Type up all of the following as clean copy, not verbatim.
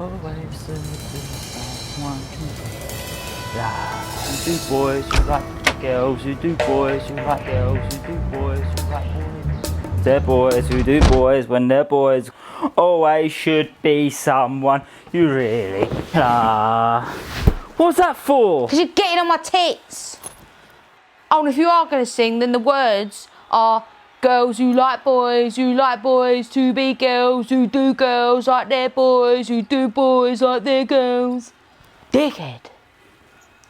Always someone. Yeah, you do boys, you like girls, you do boys, you like girls, you do boys, you like boys. They're boys who do boys when they're boys. Always should be someone you really are. What's that for? Because you're getting on my tits. Oh, and if you are going to sing, then the words are girls who like boys to be girls who do girls like their boys who do boys like their girls. Dickhead.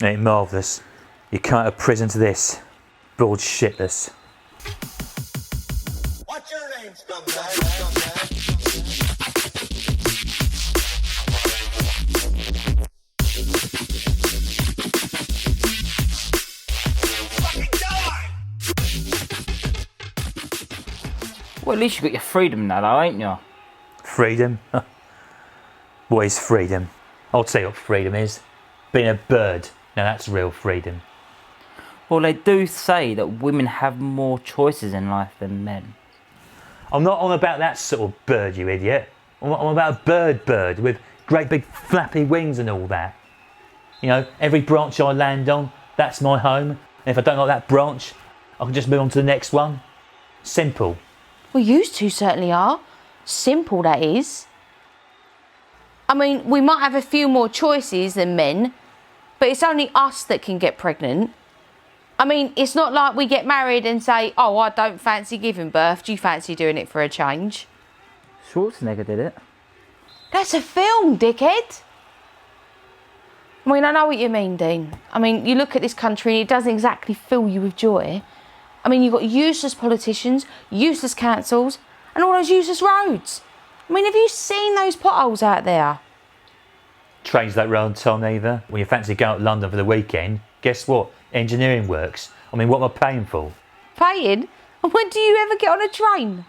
Ain't marvellous. You come out of prison to this. Broad shitless. What's your name, Scumbags? Well, at least you got your freedom now, though, ain't you? Freedom? What is freedom? I'll tell you what freedom is. Being a bird. Now that's real freedom. Well, they do say that women have more choices in life than men. I'm not on about that sort of bird, you idiot. I'm about a bird with great big flappy wings and all that. You know, every branch I land on, that's my home. And if I don't like that branch, I can just move on to the next one. Simple. Well, you two certainly are. Simple, that is. I mean, we might have a few more choices than men, but it's only us that can get pregnant. I mean, it's not like we get married and say, oh, I don't fancy giving birth. Do you fancy doing it for a change? Schwarzenegger did it. That's a film, dickhead. I mean, I know what you mean, Dean. I mean, you look at this country and it doesn't exactly fill you with joy. I mean, you've got useless politicians, useless councils, and all those useless roads. I mean, have you seen those potholes out there? Trains don't run on time either. When you fancy going to London for the weekend, guess what? Engineering works. I mean, what am I paying for? Paying? And when do you ever get on a train?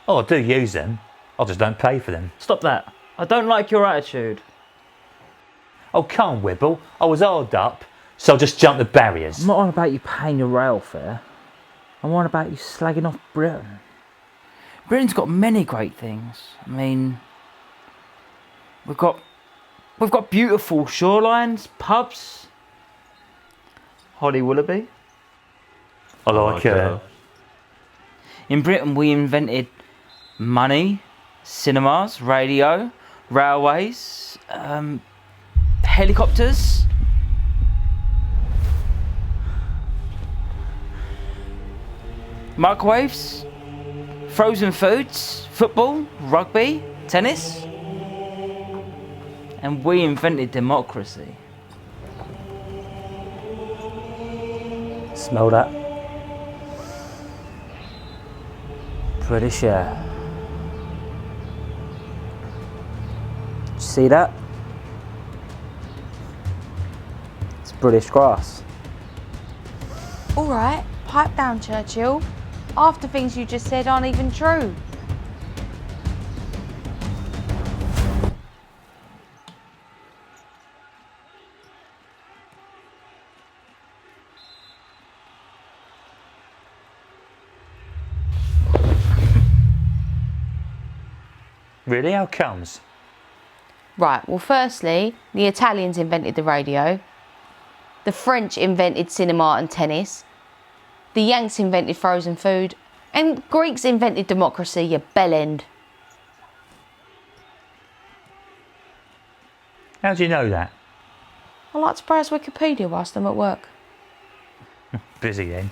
Oh, I do use them. I just don't pay for them. Stop that. I don't like your attitude. Oh, come on, Wibble. I was hard up, so I'll just jump the barriers. I'm not on about you paying your rail fare. I'm on about you slagging off Britain. Britain's got many great things. I mean, we've got beautiful shorelines, pubs. Holly Willoughby. I like her. In Britain, we invented money, cinemas, radio, railways, helicopters. Microwaves, frozen foods, football, rugby, tennis, and we invented democracy. Smell that? British air. See that? It's British grass. All right, pipe down, Churchill. Half the things you just said aren't even true. Really? How comes? Right, well, firstly, the Italians invented the radio. The French invented cinema and tennis. The Yanks invented frozen food. And Greeks invented democracy, you bellend. How do you know that? I like to browse Wikipedia whilst I'm at work. Busy then.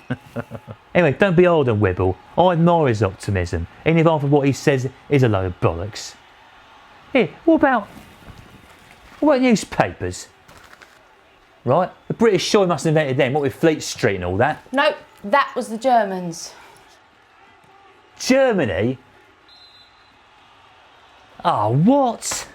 Anyway, don't be hard on Wibble. I admire his optimism, even if half of what he says is a load of bollocks. Here, what about newspapers? Right? The British sure must have invented them, what with Fleet Street and all that. Nope, that was the Germans. Germany? Oh, what?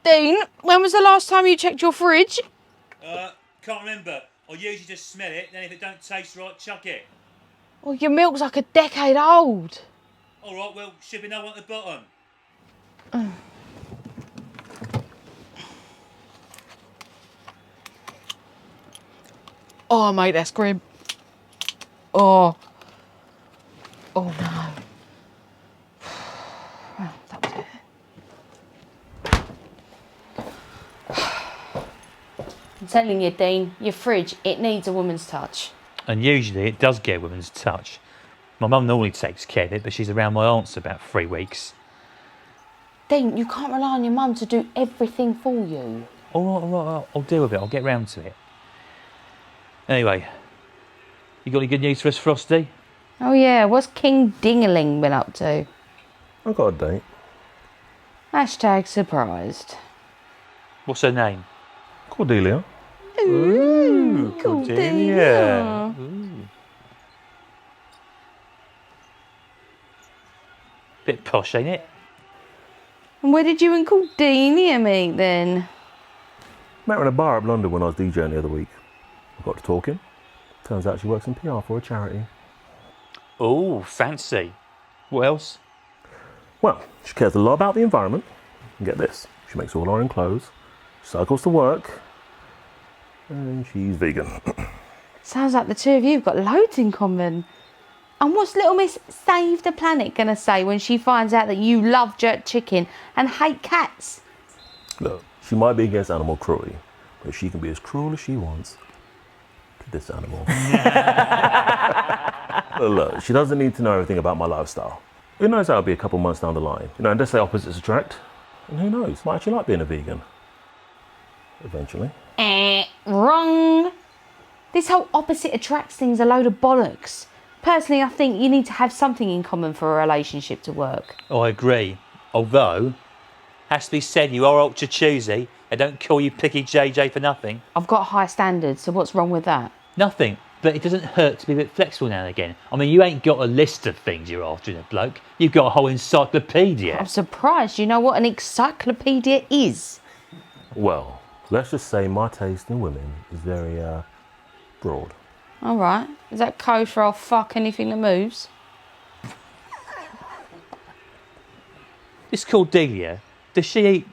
Dean, when was the last time you checked your fridge? Can't remember. I usually just smell it, then if it don't taste right, chuck it. Well, your milk's like a decade old. Alright, well, should be no one at the bottom. Oh, mate, that's grim. Oh. Oh, no. Well, that was it. I'm telling you, Dean, your fridge, it needs a woman's touch. And usually it does get a woman's touch. My mum normally takes care of it, but she's around my aunt's about 3 weeks. Dean, you can't rely on your mum to do everything for you. All right, I'll deal with it. I'll get round to it. Anyway, you got any good news for us, Frosty? Oh, yeah, what's King Dingaling been up to? I've got a date. Hashtag surprised. What's her name? Cordelia. Ooh, Cordelia. Bit posh, ain't it? And where did you and Cordelia meet then? Met her in a bar up London when I was DJing the other week. We got to talking. Turns out she works in PR for a charity. Oh, fancy. What else? Well, she cares a lot about the environment. And get this, she makes all her own clothes, cycles to work, and she's vegan. Sounds like the two of you have got loads in common. And what's little Miss Save the Planet going to say when she finds out that you love jerk chicken and hate cats? Look, she might be against animal cruelty, but she can be as cruel as she wants to this animal. Look, she doesn't need to know everything about my lifestyle. Who knows, that'll be a couple months down the line. You know, and they say opposites attract. And who knows, might actually like being a vegan. Eventually. Wrong. This whole opposite attracts thing's a load of bollocks. Personally, I think you need to have something in common for a relationship to work. Oh, I agree. Although, has to be said, you are ultra choosy. I don't call you Picky JJ for nothing. I've got high standards, so what's wrong with that? Nothing. But it doesn't hurt to be a bit flexible now and again. I mean, you ain't got a list of things you're after in a bloke. You've got a whole encyclopedia. I'm surprised you know what an encyclopedia is. Well, let's just say my taste in women is very, broad. All right. Is that code for I'll fuck anything that moves? This Cordelia, does she eat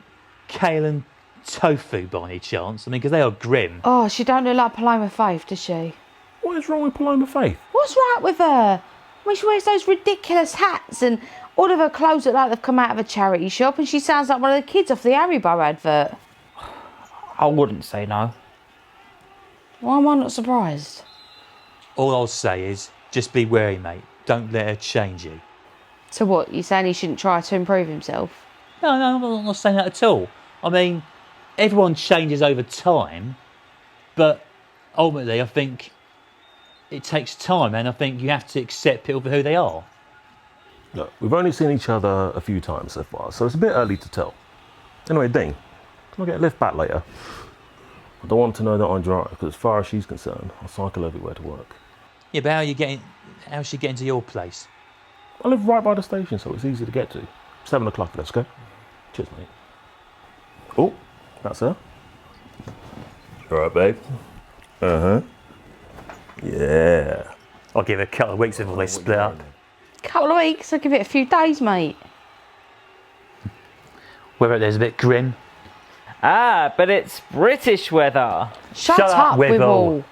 kale and tofu by any chance? I mean, because they are grim. Oh, she don't look like Paloma Faith, does she? What is wrong with Paloma Faith? What's right with her? I mean, she wears those ridiculous hats and all of her clothes look like they've come out of a charity shop and she sounds like one of the kids off the Haribo advert. I wouldn't say no. Why am I not surprised? All I'll say is, just be wary, mate. Don't let her change you. So what, you saying he shouldn't try to improve himself? No, I'm not saying that at all. I mean, everyone changes over time, but ultimately I think it takes time and I think you have to accept people for who they are. Look, we've only seen each other a few times so far, so it's a bit early to tell. Anyway, Dean, can I get a lift back later? I don't want to know that I drive, because as far as she's concerned, I cycle everywhere to work. Yeah, but how's she getting to your place? I live right by the station, so it's easy to get to. 7 o'clock, let's go. Cheers, mate. Oh, that's her. All right, babe. Uh-huh. Yeah. I'll give it a couple of weeks before they split up. Couple of weeks, I'll give it a few days, mate. Whether there's a bit grim. Ah, but it's British weather. Shut up, Wibble.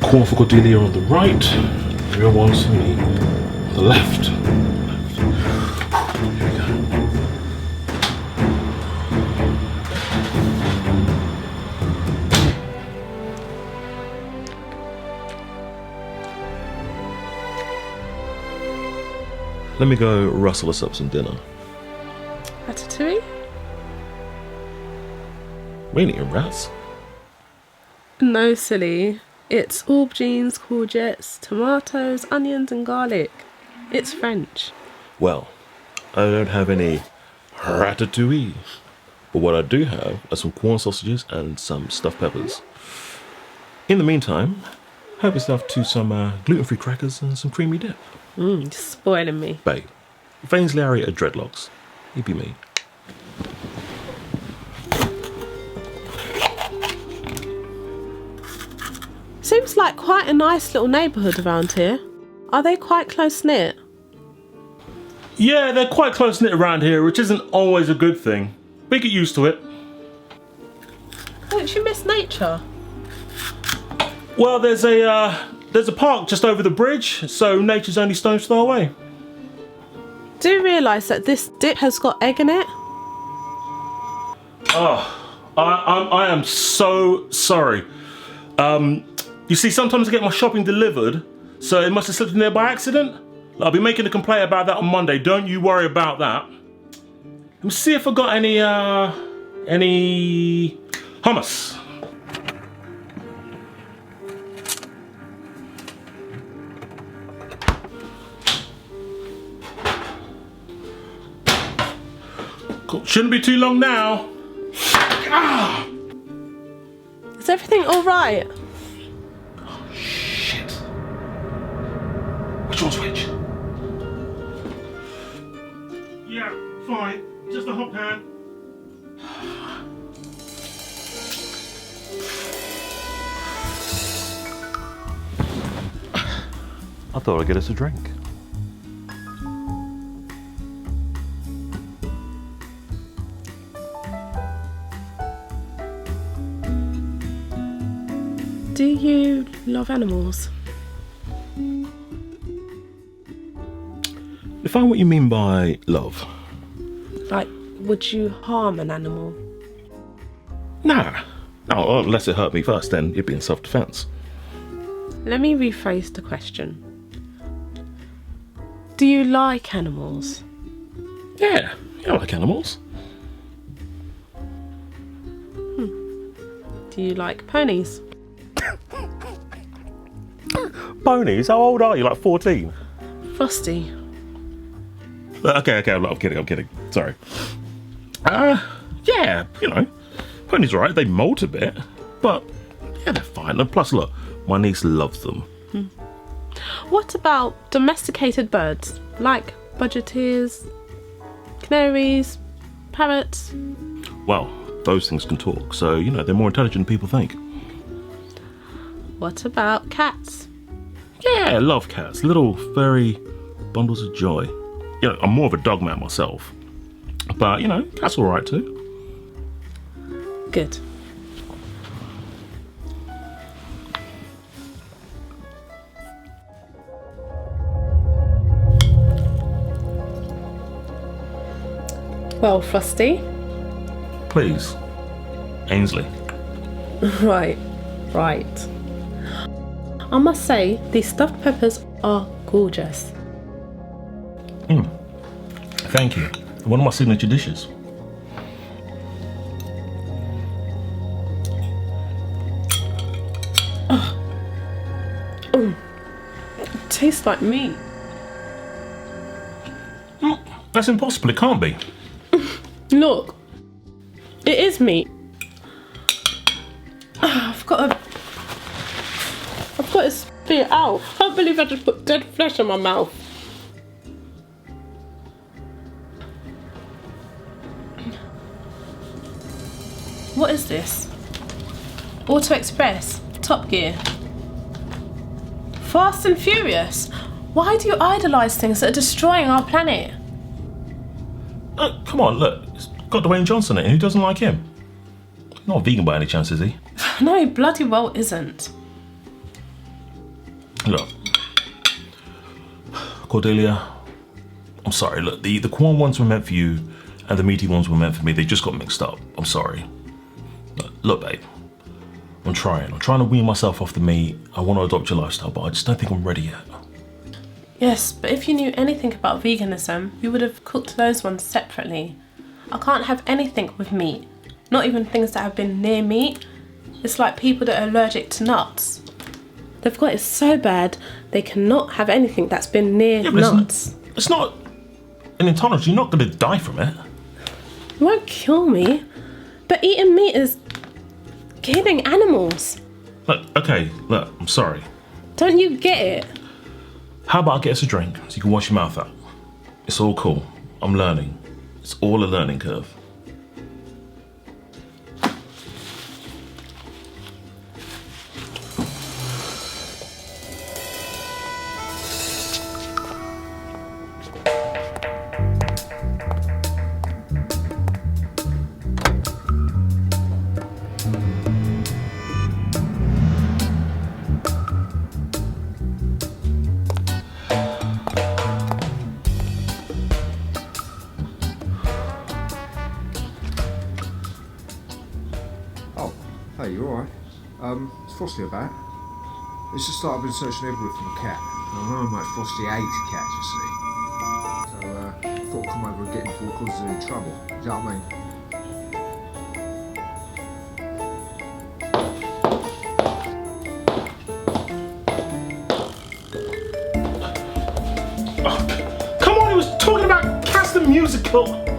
Corn for Cordelia on the right, real ones for me on the left. Here we go. Let me go rustle us up some dinner. Ratatouille? We ain't eating rats. No, silly. It's aubergines, courgettes, tomatoes, onions and garlic. It's French. Well, I don't have any ratatouille. But what I do have are some corn sausages and some stuffed peppers. In the meantime, help yourself to some gluten-free crackers and some creamy dip. Spoiling me. Babe, If Ainsley Harriet had dreadlocks, he'd be me. Seems like quite a nice little neighbourhood around here. Are they quite close knit? Yeah, they're quite close-knit around here, which isn't always a good thing. We get used to it. Don't you miss nature? Well, there's a park just over the bridge, so nature's only stone's throw away. Do you realise that this dip has got egg in it? I am so sorry. You see, sometimes I get my shopping delivered, so it must have slipped in there by accident. I'll be making a complaint about that on Monday. Don't you worry about that. Let me see if I got any hummus. Cool. Shouldn't be too long now. Ah! Is everything all right? Shit. Which one's which? Yeah, fine. Just a hot pan. I thought I'd get us a drink. Do you love animals? Define what you mean by love. Like, would you harm an animal? Nah. No, unless it hurt me first, then it'd be in self-defense. Let me rephrase the question. Do you like animals? Yeah, I like animals. Do you like ponies? Ponies? How old are you? Like 14? Frosty. Okay, I'm kidding. Sorry. Yeah, ponies are right. They molt a bit, but yeah, they're fine. And plus, look, my niece loves them. What about domesticated birds? Like budgeteers, canaries, parrots? Well, those things can talk, so, they're more intelligent than people think. What about cats? Yeah, I love cats. Little furry bundles of joy. I'm more of a dog man myself. But, cats are alright too. Good. Well, Frosty. Please. Ainsley. Right. I must say, these stuffed peppers are gorgeous. Thank you. One of my signature dishes. Tastes like meat. That's impossible. It can't be. Look, it is meat. I've got to spit it out. I can't believe I just put dead flesh in my mouth. What is this? Auto Express, Top Gear, Fast and Furious. Why do you idolise things that are destroying our planet? Come on, look. It's got Dwayne Johnson in it. Who doesn't like him? Not a vegan by any chance, is he? No, he bloody well isn't. Look. Cordelia, I'm sorry. Look, the corn ones were meant for you and the meaty ones were meant for me. They just got mixed up. I'm sorry. Look, babe. I'm trying to wean myself off the meat. I want to adopt your lifestyle, but I just don't think I'm ready yet. Yes, but if you knew anything about veganism, you would have cooked those ones separately. I can't have anything with meat, not even things that have been near meat. It's like people that are allergic to nuts. They've got it so bad, they cannot have anything that's been near nuts. It's not an intolerance. You're not going to die from it. It won't kill me, but eating meat is killing animals. Look, I'm sorry. Don't you get it? How about I get us a drink so you can wash your mouth out? It's all cool. I'm learning. It's all a learning curve. Oh, hey, you alright? Is Frosty about? It's just that I've been searching everywhere for my cat. I know how much Frosty hates cats, you see. So, I thought I'd come over and get him before he causes any trouble. Do you know what I mean? Come on, he was talking about Cast the Musical.